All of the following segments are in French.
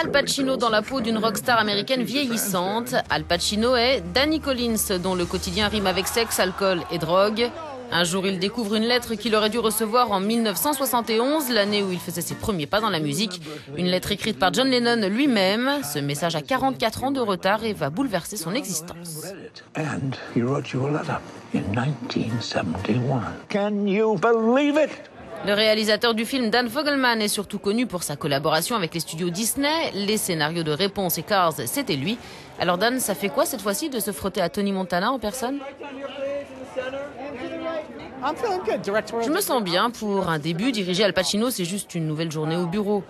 Al Pacino dans la peau d'une rockstar américaine vieillissante. Al Pacino est Danny Collins, dont le quotidien rime avec sexe, alcool et drogue. Un jour, il découvre une lettre qu'il aurait dû recevoir en 1971, l'année où il faisait ses premiers pas dans la musique. Une lettre écrite par John Lennon lui-même. Ce message a 44 ans de retard et va bouleverser son existence. Le réalisateur du film, Dan Fogelman, est surtout connu pour sa collaboration avec les studios Disney. Les scénarios de Réponse et Cars, c'était lui. Alors Dan, ça fait quoi cette fois-ci de se frotter à Tony Montana en personne ? Je me sens bien. Pour un début, diriger Al Pacino, c'est juste une nouvelle journée au bureau.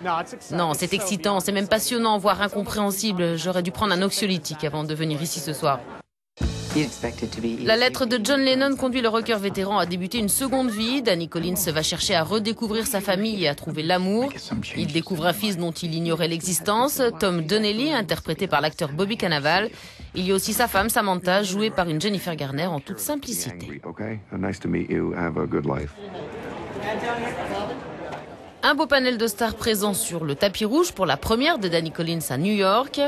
Non, c'est excitant, c'est même passionnant, voire incompréhensible. J'aurais dû prendre un anxiolytique avant de venir ici ce soir. La lettre de John Lennon conduit le rocker vétéran à débuter une seconde vie. Danny Collins va chercher à redécouvrir sa famille et à trouver l'amour. Il découvre un fils dont il ignorait l'existence, Tom Donnelly, interprété par l'acteur Bobby Cannavale. Il y a aussi sa femme Samantha, jouée par une Jennifer Garner en toute simplicité. Un beau panel de stars présents sur le tapis rouge pour la première de Danny Collins à New York.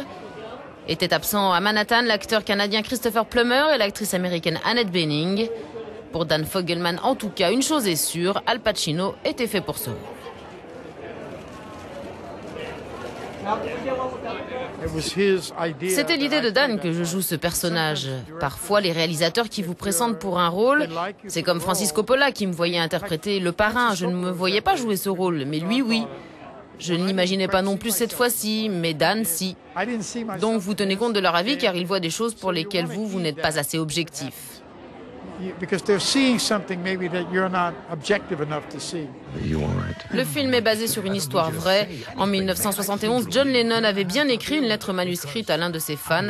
Étaient absents à Manhattan l'acteur canadien Christopher Plummer et l'actrice américaine Annette Bening. Pour Dan Fogelman, en tout cas, une chose est sûre, Al Pacino était fait pour ce rôle. C'était l'idée de Dan que je joue ce personnage. Parfois, les réalisateurs qui vous pressentent pour un rôle, c'est comme Francis Coppola qui me voyait interpréter Le Parrain. Je ne me voyais pas jouer ce rôle, mais lui, oui. Je ne l'imaginais pas non plus cette fois-ci, mais Dan, si. Donc vous tenez compte de leur avis car ils voient des choses pour lesquelles vous n'êtes pas assez objectif. Le film est basé sur une histoire vraie. En 1971, John Lennon avait bien écrit une lettre manuscrite à l'un de ses fans,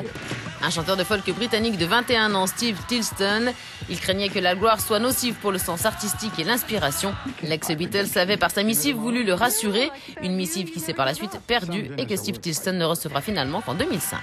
un chanteur de folk britannique de 21 ans, Steve Tilston. Il craignait que la gloire soit nocive pour le sens artistique et l'inspiration. L'ex-Beatles avait par sa missive voulu le rassurer, une missive qui s'est par la suite perdue et que Steve Tilston ne recevra finalement qu'en 2005.